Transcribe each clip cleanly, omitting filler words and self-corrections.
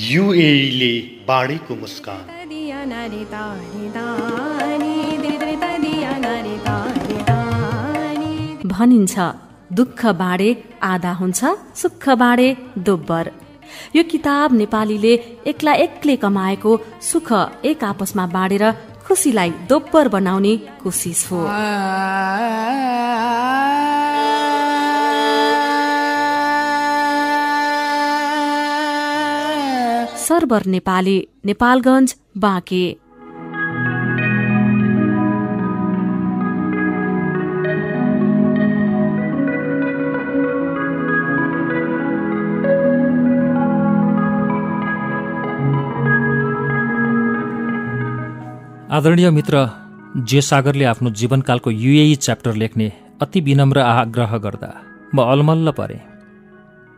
युएईले बाँडेको मुस्कान। भनिन्छ दुःख बाँडे आधा हुन्छ, सुख बाँडे दोब्बर। यो किताब नेपालीले एक्ला एक्लै कमाएको सुख एक आपसमा बाँडेर खुसीलाई दोब्बर बनाउने कोसिस हो। सर्वर नेपाली, नेपालगञ्ज, बाँके। आदरणीय मित्र जे सागरले आफ्नो जीवनकालको युएई च्याप्टर लेख्ने अति विनम्र आग्रह गर्दा म अलमल्ल परेँ।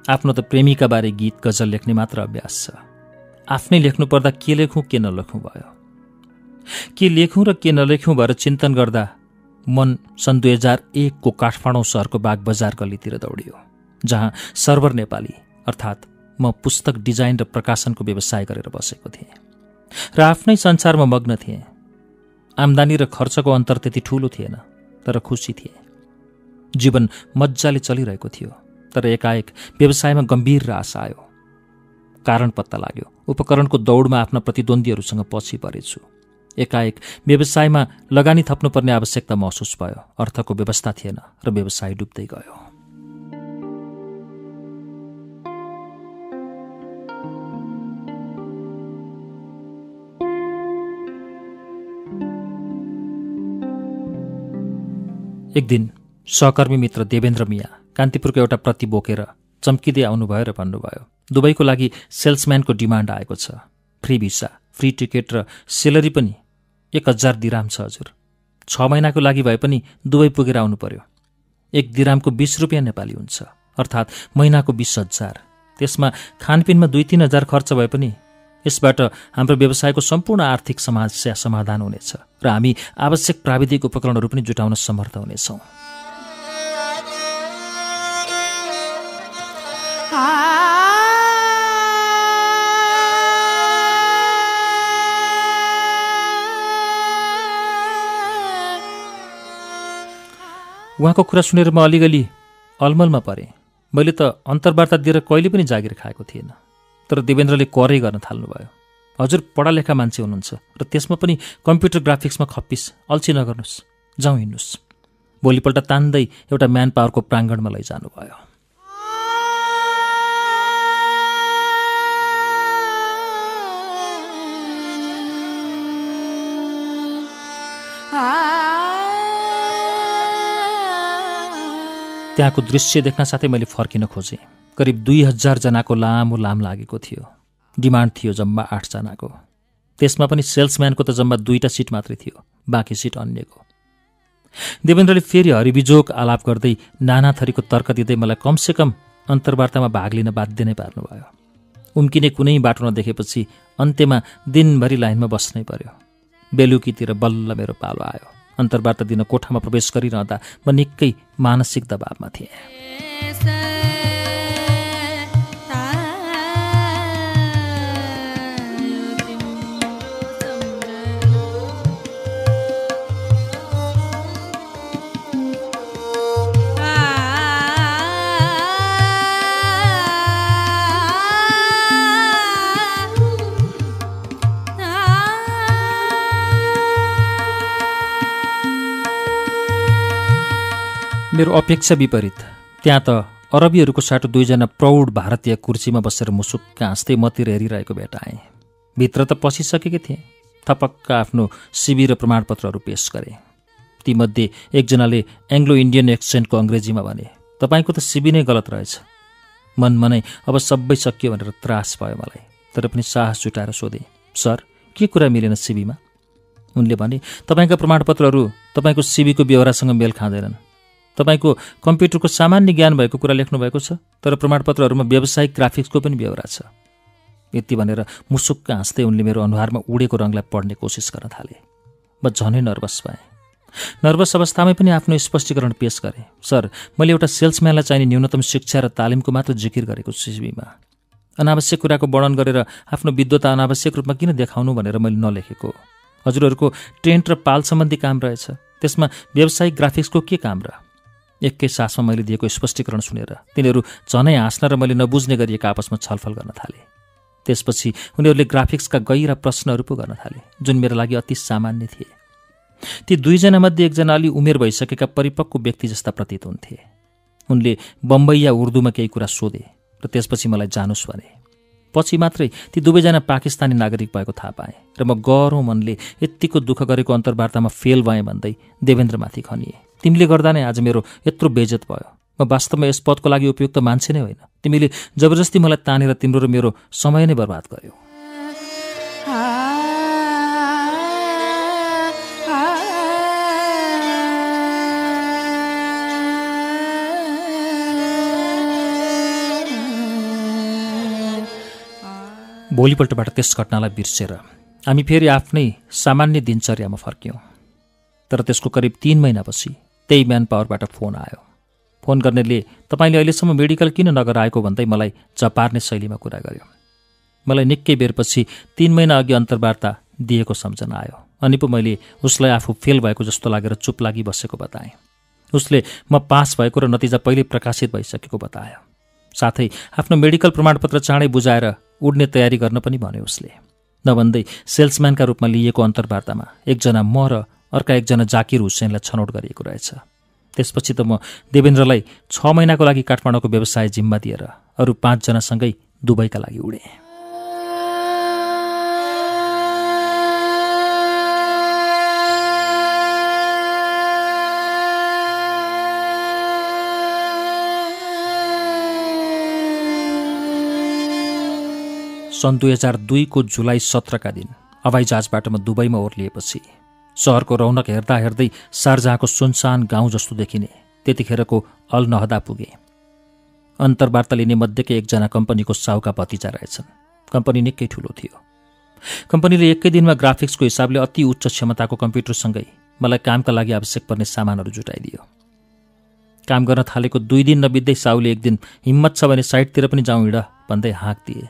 आफ्नो त प्रेमीका बारे गीत गजल लेख्ने मात्र अभ्यास छ। आफ्नै लेख्नु पर्दा के लेखौँ के नलेखौँ भयो। के लेखौँ र के नलेखौँ भएर चिन्तन गर्दा मन सन् 2001 को काठमाडौँ सहरको बाग बजार गल्लीतिर दौडियो, जहाँ सर्वर नेपाली अर्थात् म पुस्तक डिजाइन र प्रकाशनको व्यवसाय गरेर बसेको थिएँ र आफ्नै संसारमा मग्न थिएँ। आम्दानी र खर्चको अन्तर त्यति ठूलो थिएन, तर खुसी थिए। जीवन मज्जाले चलिरहेको थियो, तर एकाएक व्यवसायमा गम्भीर ह्रास आयो। कारण पत्ता लाग्यो। उपकरणको दौडमा आफ्ना प्रतिद्वन्द्वीहरूसँग पछि परेछु। एकाएक व्यवसायमा लगानी थप्नुपर्ने आवश्यकता महसुस भयो। अर्थको व्यवस्था थिएन र व्यवसाय डुब्दै गयो। एक दिन सहकर्मी मित्र देवेन्द्र मिया कान्तिपुरको एउटा प्रति बोकेर चम्किँदै आउनुभयो र भन्नुभयो, दुबईको लागि सेल्सम्यानको डिमान्ड आएको छ। फ्री भिसा, फ्री टिकट र सेलरी पनि 1000 दिराम छ हजुर। 6 महिनाको लागि भए पनि दुबई पुगेर आउनु पर्यो। 1 दिरामको 20 रुपियाँ नेपाली हुन्छ, अर्थात् महिनाको 20,000। त्यसमा खानपिनमा 2-3 हजार खर्च भए पनि यसबाट हाम्रो व्यवसायको सम्पूर्ण आर्थिक समस्या समाधान हुनेछ र हामी आवश्यक प्राविधिक उपकरणहरू पनि जुटाउन समर्थ हुनेछौँ। उहाँको कुरा सुनेर म अलिअलि अलमलमा परेँ। मैले त अन्तर्वार्ता दिएर कहिले पनि जागिर खाएको थिएन, तर देवेन्द्रले करै गर्न थाल्नुभयो। हजुर पढालेखा मान्छे हुनुहुन्छ र त्यसमा पनि कम्प्युटर ग्राफिक्समा खप्पिस, अल्छी नगर्नुहोस्, जाउँ हिँड्नुहोस्। भोलिपल्ट तान्दै एउटा म्यान पावरको प्राङ्गणमा लैजानुभयो। त्यहाँको दृश्य देख्न साथै मैले फर्किन खोजेँ। करिब 2000 जनाको लामो लाम लागेको थियो। डिमान्ड थियो जम्मा 8 जनाको। त्यसमा पनि सेल्सम्यानको त जम्मा 2टा सिट मात्रै थियो, बाँकी सिट अन्यको। देवेन्द्रले फेरि हरिबिजोग आलाप गर्दै नाना थरीको तर्क दिँदै मलाई कमसेकम अन्तर्वार्तामा भाग लिन बाध्य नै पार्नुभयो। उम्किने कुनै बाटो नदेखेपछि अन्त्यमा दिनभरि लाइनमा बस्नै पर्यो। बेलुकीतिर बल्ल मेरो पालो आयो। अन्तर्वार्ता दिन कोठामा प्रवेश गरिरहँदा म निकै मानसिक दबावमा थिएँ। मेरो अपेक्षा विपरीत। त्यहाँ त अरबीहरूको साटो 2 जना प्रौढ भारतीय कुर्सीमा बसेर मुसुक्क हाँस्दै मतिर हेरिरहेको भेटाएँ। भित्र त पसिसकेकै थिएँ। थपक्क आफ्नो सिबी र प्रमाणपत्रहरू पेश गरे। तीमध्ये एकजनाले एङ्ग्लो इन्डियन एक्सेन्टको अङ्ग्रेजीमा भने, तपाईँको त सिबी नै गलत रहेछ। मनमनै अब सबै सकियो भनेर त्रास भयो मलाई, तर पनि साहस जुटाएर सोधेँ, सर के कुरा मिलेन सिबीमा? उनले भने, तपाईँका प्रमाणपत्रहरू तपाईँको सिबीको बेहोरासँग मेल खाँदैनन्। तपाईँको कम्प्युटरको सामान्य ज्ञान भएको कुरा लेख्नुभएको छ, तर प्रमाणपत्रहरूमा व्यावसायिक ग्राफिक्सको पनि बेहोरा छ। यति भनेर मुसुक्क हाँस्दै उनले मेरो अनुहारमा उडेको रङलाई पढ्ने कोसिस गर्न थाले। म झनै नर्भस भएँ। नर्भस अवस्थामै पनि आफ्नो स्पष्टीकरण पेश गरेँ, सर मैले एउटा सेल्सम्यानलाई चाहिने न्यूनतम शिक्षा र तालिमको मात्र जिकिर गरेको छु सिबीमा। अनावश्यक कुराको वर्णन गरेर आफ्नो विद्वता अनावश्यक रूपमा किन देखाउनु भनेर मैले नलेखेको। हजुरहरूको टेन्ट र पाल सम्बन्धी काम रहेछ, त्यसमा व्यावसायिक ग्राफिक्सको के काम र? एकै सासमा मैले दिएको स्पष्टीकरण सुनेर तिनीहरू झनै हाँस्न र मैले नबुझ्ने गरिएका आपसमा छलफल गर्न थाले। त्यसपछि उनीहरूले ग्राफिक्सका गहिरा प्रश्नहरू पो गर्न थाले, जुन मेरो लागि अति सामान्य थिए। ती दुईजनामध्ये एकजना अलि उमेर भइसकेका परिपक्व व्यक्ति जस्ता प्रतीत हुन्थे। उनले बम्बई या उर्दूमा केही कुरा सोधे र त्यसपछि मलाई जानुस् भने। पछि मात्रै ती दुवैजना पाकिस्तानी नागरिक भएको थाहा पाएँ र म गह्रौँ मनले यत्तिको दुःख गरेको अन्तर्वार्तामा फेल भएँ भन्दै देवेन्द्रमाथि खनिए। तिमीले गर्दा नै आज मेरो यत्रो बेइज्जत भयो। म वास्तवमा यस पदको लागि उपयुक्त मान्छे नै होइन। तिमीले जबरजस्ती मलाई तानेर तिम्रो र मेरो समय नै बर्बाद गर्यौ। भोलिपल्टबाट त्यस घटनालाई बिर्सेर हामी फेरि आफ्नै सामान्य दिनचर्यामा फर्क्यौँ। तर त्यसको करिब 3 महिनापछि त्यही म्यान पावरबाट फोन आयो। फोन गर्नेले तपाईँले अहिलेसम्म मेडिकल किन नगर आएको भन्दै मलाई चपार्ने शैलीमा कुरा गर्यो। मलाई निकै बेरपछि 3 महिना अघि अन्तर्वार्ता दिएको सम्झना आयो। अनि पो मैले उसलाई आफू फेल भएको जस्तो लागेर चुप लागि बसेको बताएँ। उसले म पास भएको र नतिजा पहिल्यै प्रकाशित भइसकेको बतायो। साथै आफ्नो मेडिकल प्रमाणपत्र चाँडै बुझाएर उड्ने तयारी गर्न पनि भन्यो उसले। नभन्दै सेल्सम्यानका रूपमा लिएको अन्तर्वार्तामा एकजना म र अर्का एकजना जाकिर हुसैनलाई छनौट गरिएको रहेछ। त्यसपछि त म देवेन्द्रलाई 6 महिनाको लागि काठमाडौँको व्यवसाय जिम्मा दिएर अरू 5 जनासँगै दुबईका लागि उडेँ। सन् 2002 को जुलाई 17 का दिन हवाईजहाजबाट म दुबईमा ओर्लिएपछि सहरको रौनक हेर्दा हेर्दै शारजाहको सुनसान गाउँ जस्तो देखिने त्यतिखेरको अल नहदा पुगे। अन्तर्वार्ता लिने मध्येकै एकजना कम्पनीको साहुका भतिजा रहेछन्। कम्पनी निकै ठुलो थियो। कम्पनीले एकै दिनमा ग्राफिक्सको हिसाबले अति उच्च क्षमताको कम्प्युटरसँगै मलाई कामका लागि आवश्यक पर्ने सामानहरू जुटाइदियो। काम गर्न थालेको 2 दिन नबित्दै साहुले एक दिन हिम्मत छ भने साइटतिर पनि जाउँ हिँड भन्दै हाँक दिए।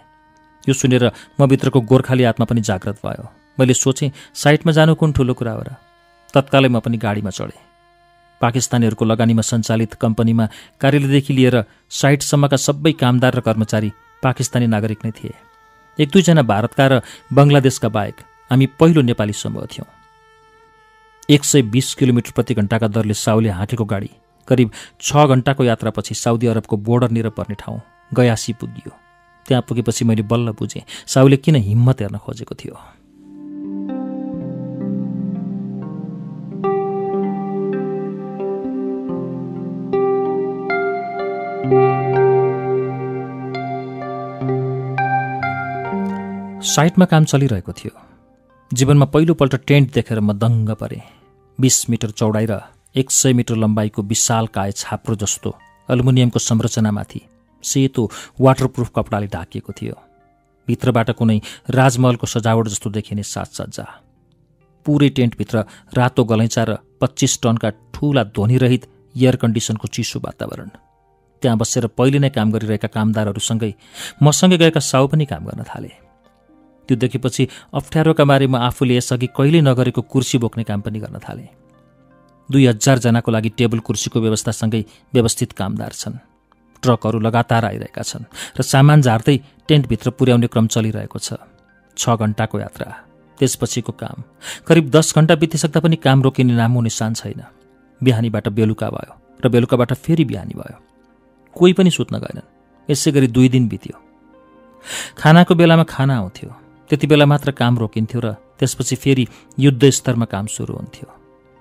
यो सुनेर म भित्रको गोर्खाली आत्मा पनि जागृत भयो। मैले सोचेँ साइटमा जानु कुन ठुलो कुरा हो र। तत्कालै म पनि गाडीमा चढेँ। पाकिस्तानीहरूको लगानीमा सञ्चालित कम्पनीमा कार्यालयदेखि लिएर साइटसम्मका सबै कामदार र कर्मचारी पाकिस्तानी नागरिक नै थिए। 1-2 जना भारतका र बङ्गलादेशका बाहेक हामी पहिलो नेपाली समूह थियौँ। 120 किलोमिटर प्रति घण्टाका दरले साउले हाँकेको गाडी करिब 6 घण्टाको यात्रापछि साउदी अरबको बोर्डरनिर पर्ने ठाउँ गयासी पुगियो। त्यहाँ पुगेपछि मैले बल्ल बुझेँ साउले किन हिम्मत हेर्न खोजेको थियो। साइटमा काम चलिरहेको थियो। जीवनमा पहिलोपल्ट टेन्ट देखेर म दङ्ग परेँ। 20 मिटर चौडाइ र 100 मिटर लम्बाइको विशालकाय छाप्रो जस्तो एल्युमिनियमको संरचनामाथि सेतो वाटरप्रुफ कपडाले ढाकिएको थियो। भित्रबाट कुनै राजमहलको सजावट जस्तो देखिने साजसज्जा। पुरै टेन्टभित्र रातो गलैँचा र 25 टनका ठूला ध्वनिरहित एयर कन्डिसनको चिसो वातावरण। त्यहाँ बसेर पहिले नै काम गरिरहेका कामदारहरूसँगै मसँगै गएका साउ पनि काम गर्न थाले। त्यो देखेपछि अप्ठ्यारोका मारे म आफूले यसअघि कहिल्यै नगरेको कुर्सी बोक्ने काम पनि गर्न थालेँ। 2000 जनाको लागि टेबल कुर्सीको व्यवस्थासँगै व्यवस्थित कामदार छन्। ट्रकहरू लगातार आइरहेका छन् र सामान झार्दै टेन्टभित्र पुर्याउने क्रम चलिरहेको छ। 6 घण्टाको यात्रा, त्यसपछिको काम। करिब 10 घण्टा बितिसक्दा पनि काम रोकिने नामो निशान छैन। बिहानीबाट बेलुका भयो र बेलुकाबाट फेरि बिहानी भयो। कोही पनि सुत्न गएनन्। यसै गरी 2 दिन बित्यो। खानाको बेलामा खाना आउँथ्यो, त्यति बेला मात्र काम रोकिन्थ्यो र त्यसपछि फेरि युद्ध स्तरमा काम सुरु हुन्थ्यो।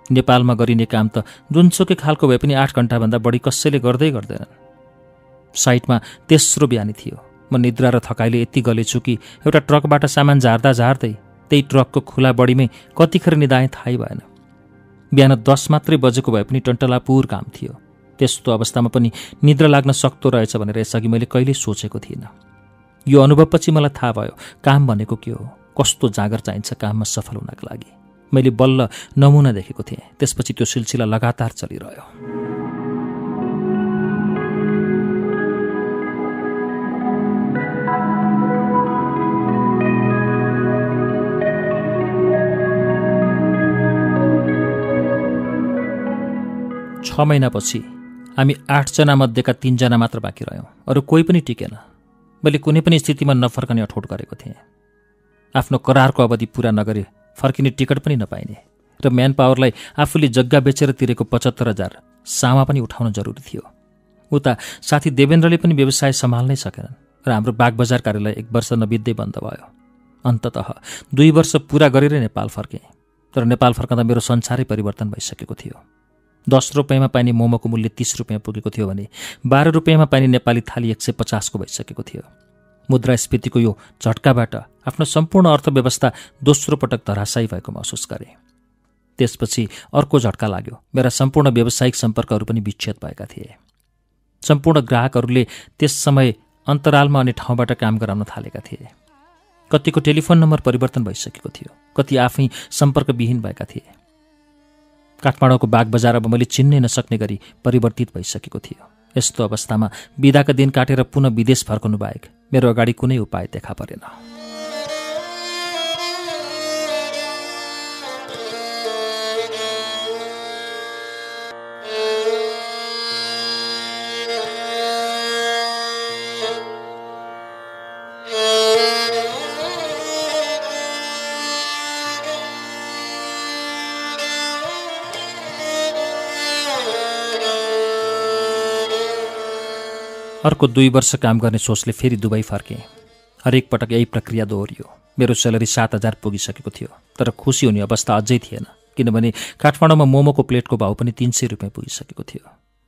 नेपालमा गरिने काम त जुनसुकै खालको भए पनि 8 घण्टाभन्दा बढी कसैले गर्दै गर्दैनन्। साइटमा तेस्रो बिहानी थियो। म निद्रा र थकाइले यति गलेछु कि एउटा ट्रकबाट सामान झार्दा झार्दै त्यही ट्रकको खुला बडीमै कतिखेर निदाएँ थाहै भएन। बिहान 10 मात्रै बजेको भए पनि टन्टलापुर काम थियो। त्यस्तो अवस्थामा पनि निद्रा लाग्न सक्दो रहेछ भनेर यसअघि मैले कहिल्यै सोचेको थिइनँ। यो अनुभवपछि मलाई थाहा भयो काम भनेको के हो, कस्तो जागर चाहिन्छ काममा सफल हुनका लागि। मैले बल्ल नमुना देखेको थिएँ। त्यसपछि त्यो सिलसिला लगातार चलिरह्यो। 6 महिनापछि हामी 8 जना मध्येका 3 जना मात्र बाँकी रह्यौँ। अरू कोही पनि टिकेन। मैले कुनै पनि स्थितिमा नफर्कने अठोट गरेको थिएँ। आफ्नो करारको अवधि पूरा नगरे फर्किने टिकट पनि नपाइने र म्यान पावरलाई आफूले जग्गा बेचेर तिरेको 75,000 सामा पनि उठाउन जरुरी थियो। उता साथी देवेन्द्रले पनि व्यवसाय सम्हाल्नै सकेनन् र हाम्रो बागबजार कार्यालय 1 वर्ष नबित्दै बन्द भयो। अन्ततः 2 वर्ष पूरा गरेरै नेपाल फर्केँ। तर नेपाल फर्कँदा मेरो संसारै परिवर्तन भइसकेको थियो। 10 रुपियाँमा पाइने मोमोको मूल्य 30 रुपियाँ पुगेको थियो भने 12 रुपियाँमा पाइने नेपाली थाली 150 को भइसकेको थियो। मुद्रास्फीतिको यो झट्काबाट आफ्नो सम्पूर्ण अर्थव्यवस्था दोस्रो पटक धराशायी भएको महसुस गरेँ। त्यसपछि अर्को झट्का लाग्यो। मेरा सम्पूर्ण व्यावसायिक सम्पर्कहरू पनि विच्छेद भएका थिए। सम्पूर्ण ग्राहकहरूले त्यस समय अन्तरालमा अनि ठाउँबाट काम गराउन थालेका थिए। कतिको टेलिफोन नम्बर परिवर्तन भइसकेको थियो, कति आफै सम्पर्कविहीन भएका थिए। काठमाडौँको बागबजार अब मैले चिन्नै नसक्ने गरी परिवर्तित भइसकेको थियो। यस्तो अवस्थामा बिदाका दिन काटेर पुनः विदेश फर्कनु बाहेक मेरो अगाडि कुनै उपाय देखा परेन। अर्को 2 वर्ष काम गर्ने सोचले फेरि दुबई फर्केँ। हरेक पटक यही प्रक्रिया दोहोरियो। मेरो सेलरी 7,000 पुगिसकेको थियो, तर खुसी हुने अवस्था अझै थिएन, किनभने काठमाडौँमा मोमोको प्लेटको भाउ पनि 300 रुपियाँ पुगिसकेको थियो।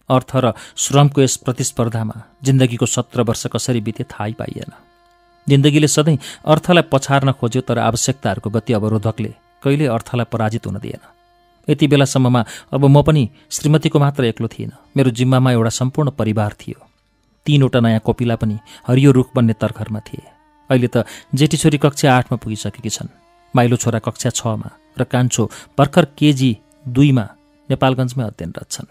अर्थ र श्रमको यस प्रतिस्पर्धामा जिन्दगीको 17 वर्ष कसरी बिते थाहै पाइएन। जिन्दगीले सधैँ अर्थलाई पछार्न खोज्यो, तर आवश्यकताहरूको गति अवरोधकले कहिल्यै अर्थलाई पराजित हुन दिएन। यति बेलासम्ममा अब म पनि श्रीमतीको मात्र एक्लो थिइनँ। मेरो जिम्मामा एउटा सम्पूर्ण परिवार थियो। 3वटा नयाँ कोपिला पनि हरियो रुख बन्ने तर्खरमा थिए। अहिले त जेठी छोरी कक्षा 8 मा पुगिसकेकी छन्, माइलो छोरा कक्षा 6 मा र कान्छो भर्खर केजी 2 मा नेपालगञ्जमै अध्ययनरत छन्।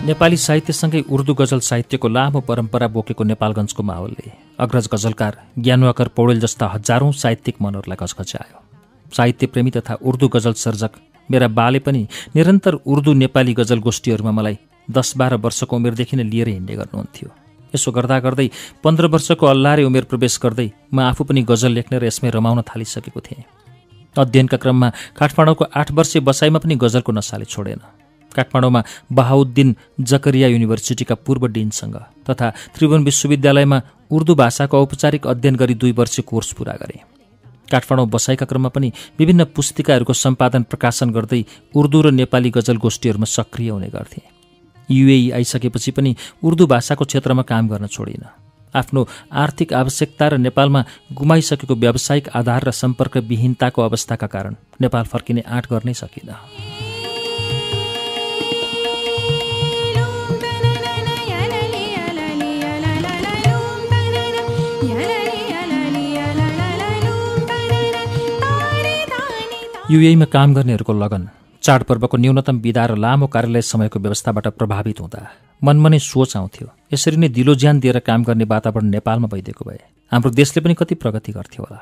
नेपाली साहित्यसँगै उर्दू गजल साहित्यको लामो परम्परा बोकेको नेपालगञ्जको माहौलले अग्रज गजलकार ज्ञानवाकर पौडेल जस्ता हजारौं साहित्यिक मनहरूलाई घचघच्यायो। साहित्यप्रेमी तथा उर्दू गजल सर्जक मेरा बाले पनि निरन्तर उर्दू नेपाली गजल गोष्ठीहरूमा मलाई 10-12 वर्षको उमेरदेखि नै लिएर हिँड्ने गर्नुहुन्थ्यो। यसो गर्दा गर्दै 15 वर्षको अल्लारे उमेर प्रवेश गर्दै म आफू पनि गजल लेख्ने र यसमै रमाउन थालिसकेको थिएँ। अध्ययनका क्रममा काठमाडौँको 8 वर्षे बसाइमा पनि गजलको नसाले छोडेन। काठमाडौँमा बहाउद्दिन जकरिया युनिभर्सिटीका पूर्व डिनसँग तथा त्रिभुवन विश्वविद्यालयमा उर्दू भाषाको औपचारिक अध्ययन गरी 2 वर्षे कोर्स पूरा गरे। काठमाडौँ बसाइका क्रममा पनि विभिन्न पुस्तिकाहरूको सम्पादन प्रकाशन गर्दै उर्दू र नेपाली गजल गोष्ठीहरूमा सक्रिय हुने गर्थे। युएई आइसकेपछि पनि उर्दू भाषाको क्षेत्रमा काम गर्न छोडिन। आफ्नो आर्थिक आवश्यकता र नेपालमा गुमाइसकेको व्यावसायिक आधार र सम्पर्क विहीनताको अवस्थाका कारण नेपाल फर्किने आँट गर्नै सकिन। युएईमा काम गर्नेहरूको लगन, चाडपर्वको न्यूनतम बिदा र लामो कार्यालय समयको व्यवस्थाबाट प्रभावित हुँदा मनमा नै सोच आउँथ्यो, यसरी नै दिलो ज्यान दिएर काम गर्ने वातावरण नेपालमा भइदिएको भए हाम्रो देशले पनि कति प्रगति गर्थ्यो होला।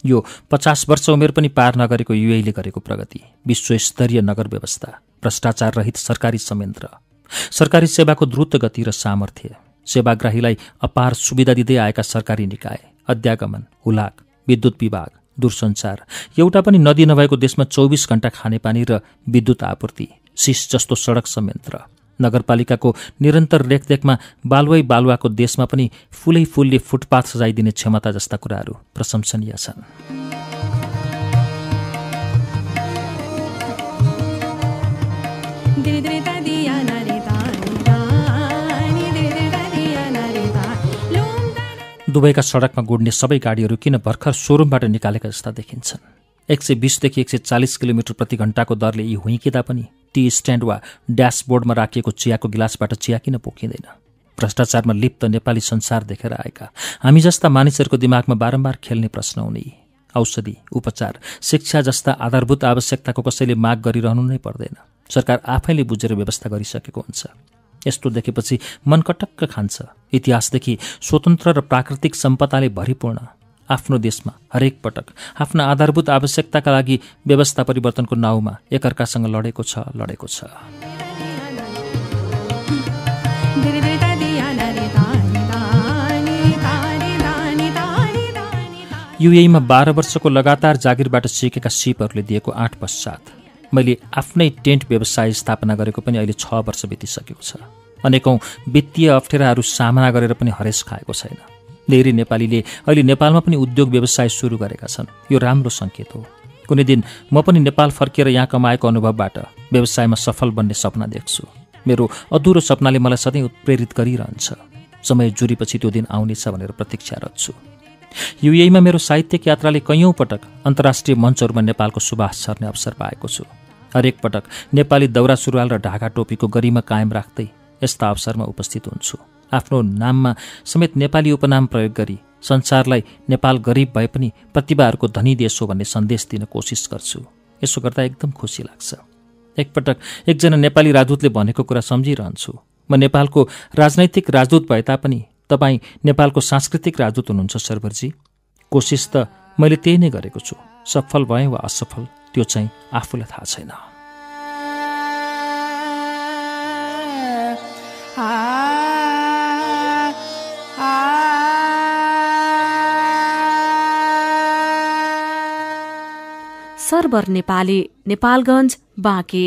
यो 50 वर्ष उमेर पनि पार नगरेको युएईले गरेको प्रगति, विश्वस्तरीय नगर व्यवस्था, भ्रष्टाचार रहित सरकारी संयन्त्र, सरकारी सेवाको द्रुत गति र सामर्थ्य, सेवाग्राहीलाई अपार सुविधा दिँदै आएका सरकारी निकाय, अध्यागमन, हुलाक, विद्युत विभाग, दूरसञ्चार, एउटा पनि नदी नभएको देशमा 24 घण्टा खानेपानी र विद्युत आपूर्ति, सिस जस्तो सडक संयन्त्र, नगरपालिकाको निरन्तर रेखदेखमा बालुवाको देशमा पनि फुलै फुलले फुटपाथ सजाइदिने क्षमता जस्ता कुराहरू प्रशंसनीय छन्। दुबईका सडकमा गुड्ने सबै गाडीहरू किन भर्खर सोरुमबाट निकालेका जस्ता देखिन्छन्। 120 देखि 140 किलोमिटर प्रति घण्टाको दरले यी हुइकिँदा पनि टी स्ट्यान्ड वा ड्यासबोर्डमा राखिएको चियाको गिलासबाट चिया किन पोखिँदैन। भ्रष्टाचारमा लिप्त नेपाली संसार देखेर आएका हामी जस्ता मानिसहरूको दिमागमा बारम्बार खेल्ने प्रश्न हुने, औषधि, उपचार, शिक्षा जस्ता आधारभूत आवश्यकताको कसैले माग गरिरहनु नै पर्दैन। सरकार आफैले बुझेर व्यवस्था गरिसकेको हुन्छ। यस्तो देखेपछि मन कटक्क खान्छ। इतिहासदेखि स्वतन्त्र र प्राकृतिक सम्पदाले भरिपूर्ण आफ्नो देशमा हरेक पटक आफ्ना आधारभूत आवश्यकताका लागि व्यवस्था परिवर्तनको नाउँमा एकअर्कासँग लडेको छ। युएईमा 12 वर्षको लगातार जागिरबाट सिकेका सिपहरूले दिएको 8 पश्चात मैले आफ्नै टेन्ट व्यवसाय स्थापना गरेको पनि अहिले 6 वर्ष बितिसकेको छ। अनेकौं वित्तीय अप्ठ्याराहरू सामना गरेर पनि हरेस खाएको छैन। धेरै नेपालीले अहिले नेपालमा पनि उद्योग व्यवसाय सुरु गरेका छन्। यो राम्रो सङ्केत हो। कुनै दिन म पनि नेपाल फर्किएर यहाँ कमाएको अनुभवबाट व्यवसायमा सफल बन्ने सपना देख्छु। मेरो अधुरो सपनाले मलाई सधैँ उत्प्रेरित गरिरहन्छ। समय जुरेपछि त्यो दिन आउनेछ भनेर प्रतीक्षारत छु। युएईमा मेरो साहित्यिक यात्राले कैयौं पटक अन्तर्राष्ट्रिय मञ्चहरूमा नेपालको सुबास छर्ने अवसर पाएको छु। हरेक पटक नेपाली दौरा सुरुवाल र ढाका टोपीको गरिमा कायम राख्दै यस्ता अवसरमा उपस्थित हुन्छु। आफ्नो नाममा समेत नेपाली उपनाम प्रयोग गरी संसारलाई नेपाल गरिब भए पनि प्रतिभाहरूको धनी देश हो भन्ने सन्देश दिन कोसिस गर्छु। यसो गर्दा एकदम खुसी लाग्छ। एकपटक एकजना नेपाली राजदूतले भनेको कुरा सम्झिरहन्छु। म नेपालको राजनैतिक राजदूत भए तापनि तपाईँ नेपालको सांस्कृतिक राजदूत हुनुहुन्छ सर्वरजी। कोसिस त मैले त्यही नै गरेको छु। सफल भएँ वा असफल त्यो चाहिँ आफूलाई थाहा छैन। सर्वर नेपाली, नेपालगञ्ज, बाँके।